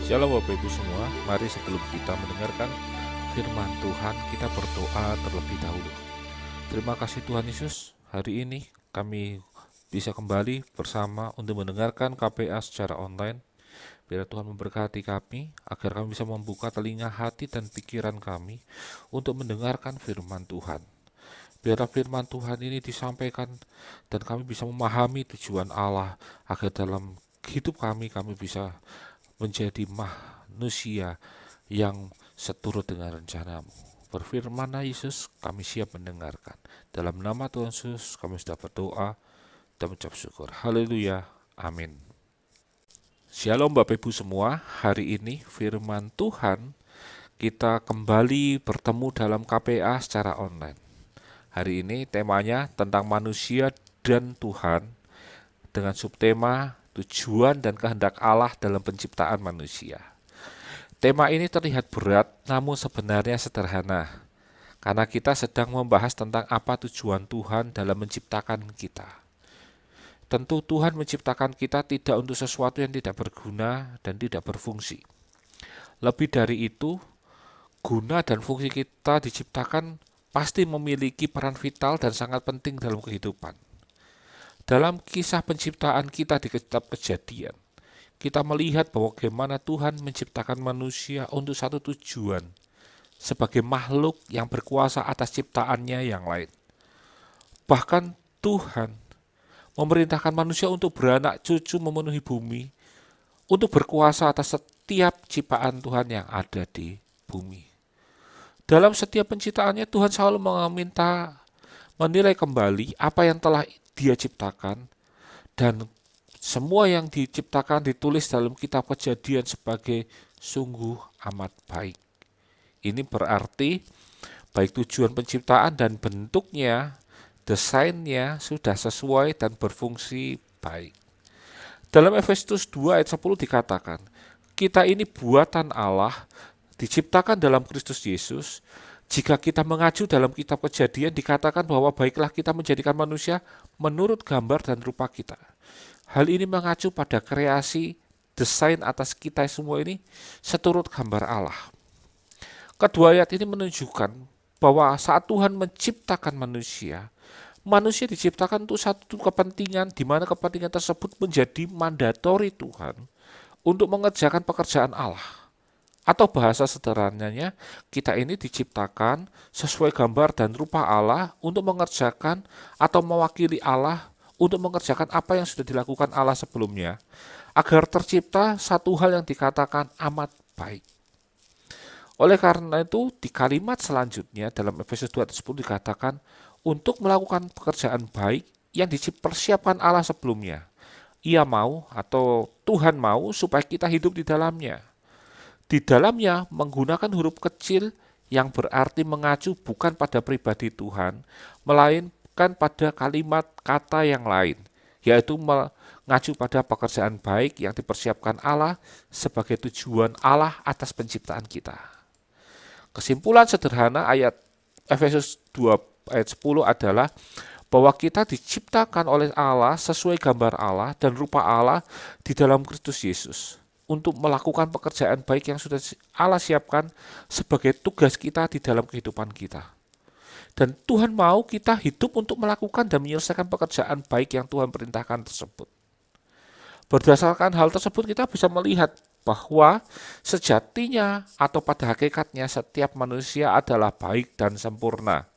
Shalom Bapak Ibu semua, mari sebelum kita mendengarkan firman Tuhan, kita berdoa terlebih dahulu. Terima kasih Tuhan Yesus, hari ini kami bisa kembali bersama untuk mendengarkan KPA secara online. Biar Tuhan memberkati kami, agar kami bisa membuka telinga hati dan pikiran kami untuk mendengarkan firman Tuhan. Biarlah firman Tuhan ini disampaikan dan kami bisa memahami tujuan Allah, agar dalam hidup kami bisa menjadi manusia yang seturut dengan rencanamu. Berfirmanlah Yesus, kami siap mendengarkan. Dalam nama Tuhan Yesus, kami sudah berdoa dan mengucap syukur. Haleluya. Amin. Shalom Bapak Ibu semua, hari ini firman Tuhan kita kembali bertemu dalam KPA secara online. Hari ini temanya tentang manusia dan Tuhan dengan subtema tujuan dan kehendak Allah dalam penciptaan manusia. Tema ini terlihat berat, namun sebenarnya sederhana, karena kita sedang membahas tentang apa tujuan Tuhan dalam menciptakan kita. Tentu Tuhan menciptakan kita tidak untuk sesuatu yang tidak berguna dan tidak berfungsi. Lebih dari itu, guna dan fungsi kita diciptakan pasti memiliki peran vital dan sangat penting dalam kehidupan. Dalam kisah penciptaan kita di kitab Kejadian, kita melihat bahwa bagaimana Tuhan menciptakan manusia untuk satu tujuan, sebagai makhluk yang berkuasa atas ciptaannya yang lain. Bahkan Tuhan memerintahkan manusia untuk beranak cucu memenuhi bumi, untuk berkuasa atas setiap ciptaan Tuhan yang ada di bumi. Dalam setiap penciptaannya Tuhan selalu meminta menilai kembali apa yang telah Dia ciptakan, dan semua yang diciptakan ditulis dalam kitab Kejadian sebagai sungguh amat baik. Ini berarti baik tujuan penciptaan dan bentuknya, desainnya sudah sesuai dan berfungsi baik. Dalam Efesus 2 ayat 10 dikatakan, kita ini buatan Allah, diciptakan dalam Kristus Yesus. Jika kita mengacu dalam kitab Kejadian, dikatakan bahwa baiklah kita menjadikan manusia menurut gambar dan rupa kita. Hal ini mengacu pada kreasi, desain atas kita semua ini seturut gambar Allah. Kedua ayat ini menunjukkan bahwa saat Tuhan menciptakan manusia, manusia diciptakan untuk satu kepentingan, di mana kepentingan tersebut menjadi mandatori Tuhan untuk mengerjakan pekerjaan Allah. Atau bahasa sederhananya, kita ini diciptakan sesuai gambar dan rupa Allah untuk mengerjakan atau mewakili Allah untuk mengerjakan apa yang sudah dilakukan Allah sebelumnya, agar tercipta satu hal yang dikatakan amat baik. Oleh karena itu, di kalimat selanjutnya dalam Efesus 2:10 dikatakan untuk melakukan pekerjaan baik yang dipersiapkan Allah sebelumnya. Ia mau atau Tuhan mau supaya kita hidup di dalamnya. Di dalamnya menggunakan huruf kecil yang berarti mengacu bukan pada pribadi Tuhan, melainkan pada kalimat kata yang lain, yaitu mengacu pada pekerjaan baik yang dipersiapkan Allah sebagai tujuan Allah atas penciptaan kita. Kesimpulan sederhana ayat Efesus 2 ayat 10 adalah bahwa kita diciptakan oleh Allah sesuai gambar Allah dan rupa Allah di dalam Kristus Yesus, untuk melakukan pekerjaan baik yang sudah Allah siapkan sebagai tugas kita di dalam kehidupan kita. Dan Tuhan mau kita hidup untuk melakukan dan menyelesaikan pekerjaan baik yang Tuhan perintahkan tersebut. Berdasarkan hal tersebut kita bisa melihat bahwa sejatinya atau pada hakikatnya setiap manusia adalah baik dan sempurna.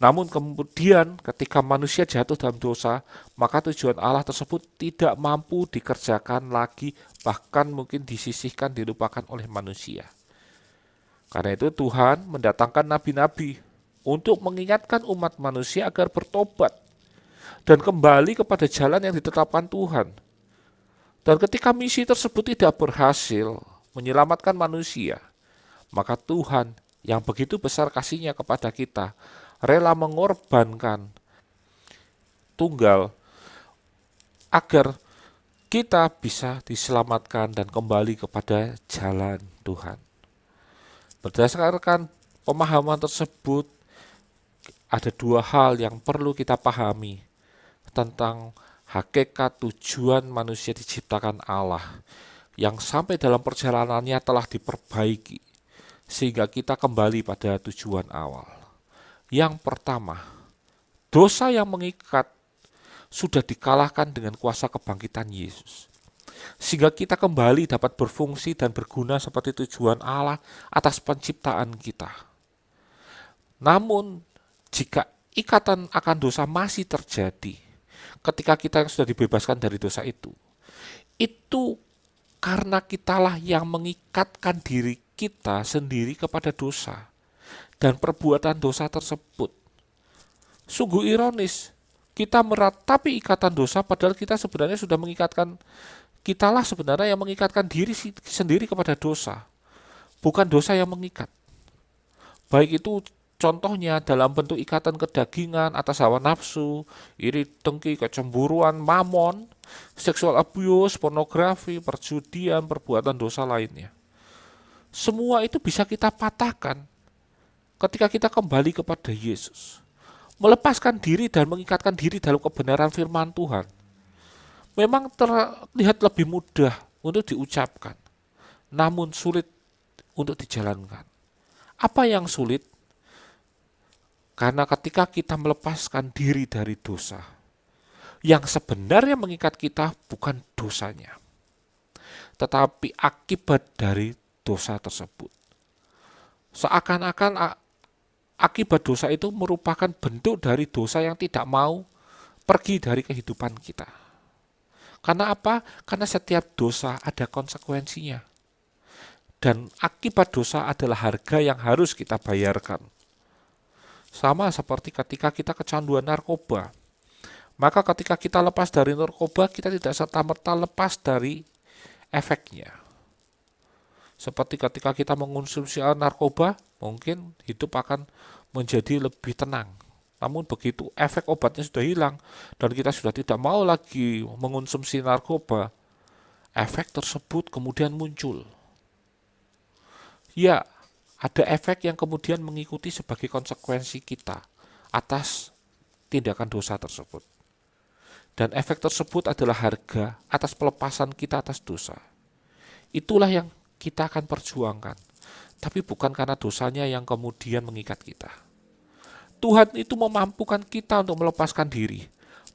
Namun kemudian ketika manusia jatuh dalam dosa, maka tujuan Allah tersebut tidak mampu dikerjakan lagi, bahkan mungkin disisihkan, dilupakan oleh manusia. Karena itu Tuhan mendatangkan nabi-nabi untuk mengingatkan umat manusia agar bertobat dan kembali kepada jalan yang ditetapkan Tuhan. Dan ketika misi tersebut tidak berhasil menyelamatkan manusia, maka Tuhan yang begitu besar kasihnya kepada kita rela mengorbankan tunggal agar kita bisa diselamatkan dan kembali kepada jalan Tuhan. Berdasarkan pemahaman tersebut, ada dua hal yang perlu kita pahami tentang hakikat tujuan manusia diciptakan Allah. yang sampai dalam perjalanannya telah diperbaiki sehingga kita kembali pada tujuan awal. Yang pertama, dosa yang mengikat sudah dikalahkan dengan kuasa kebangkitan Yesus. Sehingga kita kembali dapat berfungsi dan berguna seperti tujuan Allah atas penciptaan kita. Namun, jika ikatan akan dosa masih terjadi, ketika kita sudah dibebaskan dari dosa itu karena kitalah yang mengikatkan diri kita sendiri kepada dosa dan perbuatan dosa tersebut. Sungguh ironis, kita meratapi ikatan dosa padahal kita sebenarnya sudah mengikatkan, kitalah sebenarnya yang mengikatkan diri sendiri kepada dosa, bukan dosa yang mengikat. Baik itu contohnya dalam bentuk ikatan kedagingan atas hawa nafsu, iri, dengki, kecemburuan, mamon, seksual abuse, pornografi, perjudian, perbuatan dosa lainnya. Semua itu bisa kita patahkan ketika kita kembali kepada Yesus. Melepaskan diri dan mengikatkan diri dalam kebenaran firman Tuhan. Memang terlihat lebih mudah untuk diucapkan, namun sulit untuk dijalankan. Apa yang sulit? Karena ketika kita melepaskan diri dari dosa, yang sebenarnya mengikat kita bukan dosanya, tetapi akibat dari dosa tersebut. Seakan-akan akibat dosa itu merupakan bentuk dari dosa yang tidak mau pergi dari kehidupan kita. Karena apa? Karena setiap dosa ada konsekuensinya. Dan akibat dosa adalah harga yang harus kita bayarkan. Sama seperti ketika kita kecanduan narkoba. Maka ketika kita lepas dari narkoba, kita tidak serta-merta lepas dari efeknya. Seperti ketika kita mengonsumsi narkoba, mungkin hidup akan menjadi lebih tenang. Namun begitu efek obatnya sudah hilang dan kita sudah tidak mau lagi mengonsumsi narkoba, efek tersebut kemudian muncul. Ya, ada efek yang kemudian mengikuti sebagai konsekuensi kita atas tindakan dosa tersebut. Dan efek tersebut adalah harga atas pelepasan kita atas dosa. Itulah yang kita akan perjuangkan. Tapi bukan karena dosanya yang kemudian mengikat kita. Tuhan itu memampukan kita untuk melepaskan diri,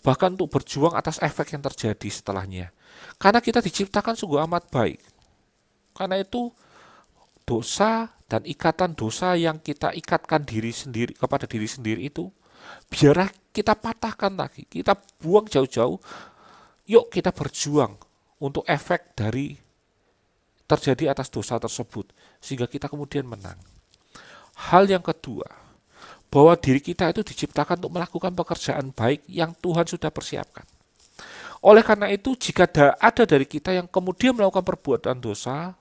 bahkan untuk berjuang atas efek yang terjadi setelahnya. Karena kita diciptakan sungguh amat baik. Karena itu dosa dan ikatan dosa yang kita ikatkan diri sendiri kepada diri sendiri itu, biarlah kita patahkan lagi, kita buang jauh-jauh. Yuk kita berjuang untuk efek dari terjadi atas dosa tersebut, sehingga kita kemudian menang. Hal yang kedua, bahwa diri kita itu diciptakan untuk melakukan pekerjaan baik yang Tuhan sudah persiapkan. Oleh karena itu, jika ada dari kita yang kemudian melakukan perbuatan dosa,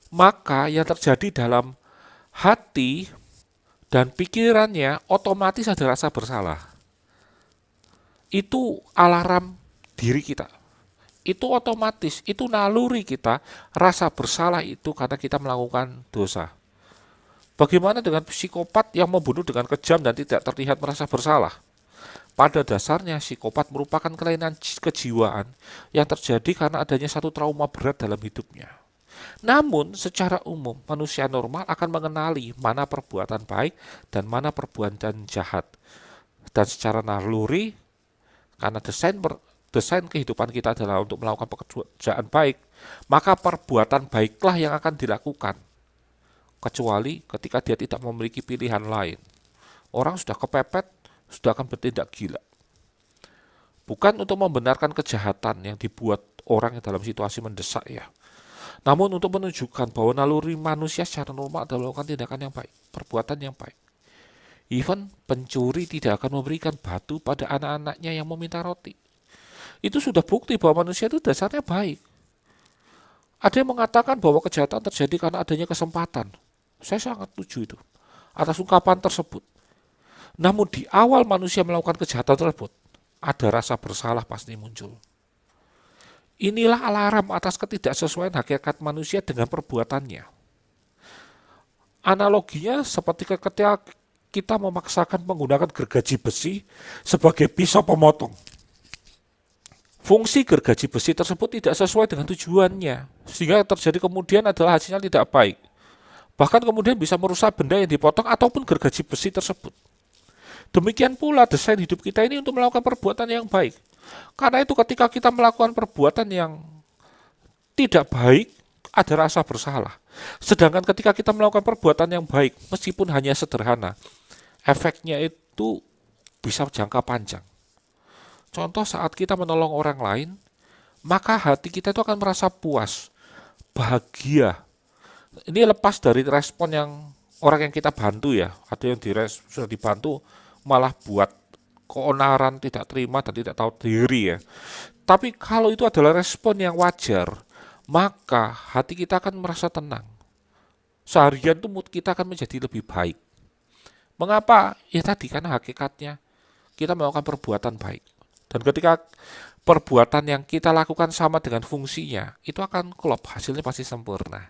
maka yang terjadi dalam hati dan pikirannya otomatis ada rasa bersalah. Itu alarm diri kita. Itu otomatis, itu naluri kita, rasa bersalah itu karena kita melakukan dosa. Bagaimana dengan psikopat yang membunuh dengan kejam dan tidak terlihat merasa bersalah? Pada dasarnya psikopat merupakan kelainan kejiwaan yang terjadi karena adanya satu trauma berat dalam hidupnya. Namun secara umum manusia normal akan mengenali mana perbuatan baik dan mana perbuatan jahat. Dan secara naluri, karena desain kehidupan kita adalah untuk melakukan pekerjaan baik, maka perbuatan baiklah yang akan dilakukan. Kecuali ketika dia tidak memiliki pilihan lain. Orang sudah kepepet, sudah akan bertindak gila. Bukan untuk membenarkan kejahatan yang dibuat orang yang dalam situasi mendesak ya. Namun untuk menunjukkan bahwa naluri manusia secara normal adalah melakukan tindakan yang baik, perbuatan yang baik. Even pencuri tidak akan memberikan batu pada anak-anaknya yang meminta roti. Itu sudah bukti bahwa manusia itu dasarnya baik. Ada yang mengatakan bahwa kejahatan terjadi karena adanya kesempatan. Saya sangat setuju itu atas ungkapan tersebut. Namun di awal manusia melakukan kejahatan tersebut, ada rasa bersalah pasti muncul. Inilah alarm atas ketidaksesuaian hakikat manusia dengan perbuatannya. Analoginya seperti ketika kita memaksakan menggunakan gergaji besi sebagai pisau pemotong. fungsi gergaji besi tersebut tidak sesuai dengan tujuannya, sehingga terjadi kemudian adalah hasilnya tidak baik. Bahkan kemudian bisa merusak benda yang dipotong ataupun gergaji besi tersebut. Demikian pula desain hidup kita ini untuk melakukan perbuatan yang baik. Karena itu ketika kita melakukan perbuatan yang tidak baik, ada rasa bersalah. Sedangkan ketika kita melakukan perbuatan yang baik, meskipun hanya sederhana, efeknya itu bisa jangka panjang. Contoh saat kita menolong orang lain, maka hati kita itu akan merasa puas, bahagia. Ini lepas dari respon yang orang yang kita bantu ya. Ada yang sudah dibantu malah buat keonaran, tidak terima dan tidak tahu diri ya. Tapi kalau itu adalah respon yang wajar, maka hati kita akan merasa tenang. Seharian itu mood kita akan menjadi lebih baik. Mengapa? Ya tadi karena hakikatnya kita melakukan perbuatan baik. Dan ketika perbuatan yang kita lakukan sama dengan fungsinya, itu akan klop, hasilnya pasti sempurna.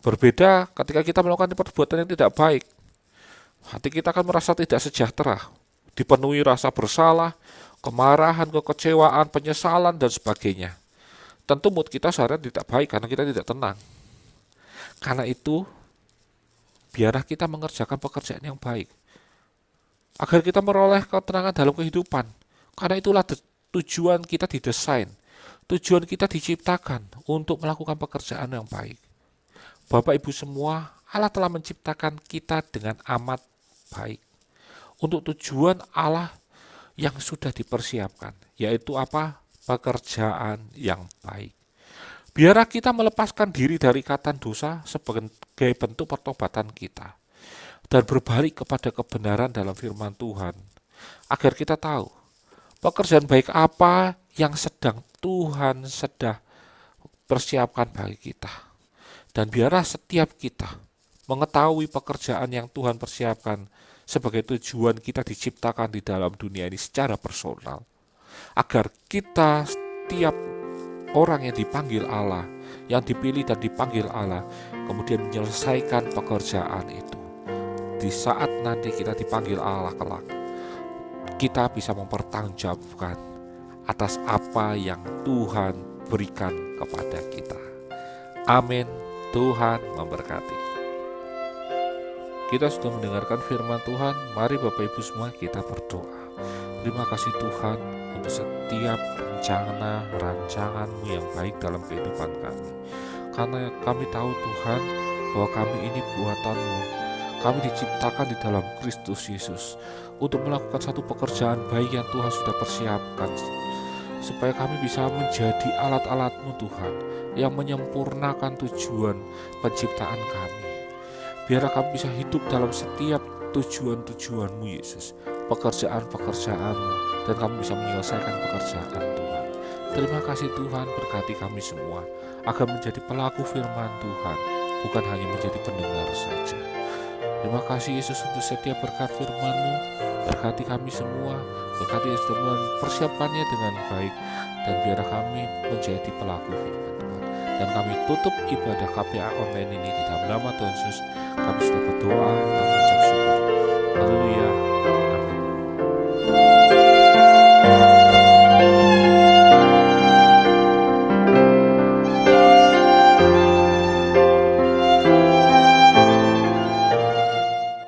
Berbeda ketika kita melakukan perbuatan yang tidak baik, hati kita akan merasa tidak sejahtera, dipenuhi rasa bersalah, kemarahan, kekecewaan, penyesalan, dan sebagainya. Tentu mood kita seharian tidak baik karena kita tidak tenang. Karena itu, biarlah kita mengerjakan pekerjaan yang baik, agar kita meroleh ketenangan dalam kehidupan. Karena itulah tujuan kita didesain, tujuan kita diciptakan untuk melakukan pekerjaan yang baik. Bapak Ibu semua, Allah telah menciptakan kita dengan amat baik. Untuk tujuan Allah yang sudah dipersiapkan, yaitu apa? Pekerjaan yang baik. Biarlah kita melepaskan diri dari ikatan dosa sebagai bentuk pertobatan kita dan berbalik kepada kebenaran dalam firman Tuhan, agar kita tahu pekerjaan baik apa yang sedang Tuhan persiapkan bagi kita. Dan biarlah setiap kita mengetahui pekerjaan yang Tuhan persiapkan sebagai tujuan kita diciptakan di dalam dunia ini secara personal. Agar kita setiap orang yang dipanggil Allah, yang dipilih dan dipanggil Allah, kemudian menyelesaikan pekerjaan itu. Di saat nanti kita dipanggil Allah kelak, kita bisa mempertanggungjawabkan atas apa yang Tuhan berikan kepada kita. Amin. Tuhan memberkati. Kita sudah mendengarkan firman Tuhan. Mari Bapak Ibu semua kita berdoa. Terima kasih Tuhan untuk setiap rencana, rancangan-Mu yang baik dalam kehidupan kami. Karena kami tahu Tuhan bahwa kami ini buatan-Mu. Kami diciptakan di dalam Kristus Yesus untuk melakukan satu pekerjaan baik yang Tuhan sudah persiapkan, supaya kami bisa menjadi alat-alat-Mu Tuhan yang menyempurnakan tujuan penciptaan kami. Biarlah kami bisa hidup dalam setiap tujuan-tujuan-Mu Yesus, pekerjaan-pekerjaan-Mu, dan kami bisa menyelesaikan pekerjaan Tuhan. Terima kasih Tuhan, berkati kami semua agar menjadi pelaku firman Tuhan, bukan hanya menjadi pendengar saja. Terima kasih Yesus untuk setiap berkat firman-Mu. Berkati kami semua, berkati Yesus dan mempersiapkannya dengan baik, dan biarlah kami menjadi pelaku firman Tuhan. Dan kami tutup ibadah KPA online ini di dalam nama Tuhan Yesus. Kami sudah berdoa dan mengucap syukur. Haleluya.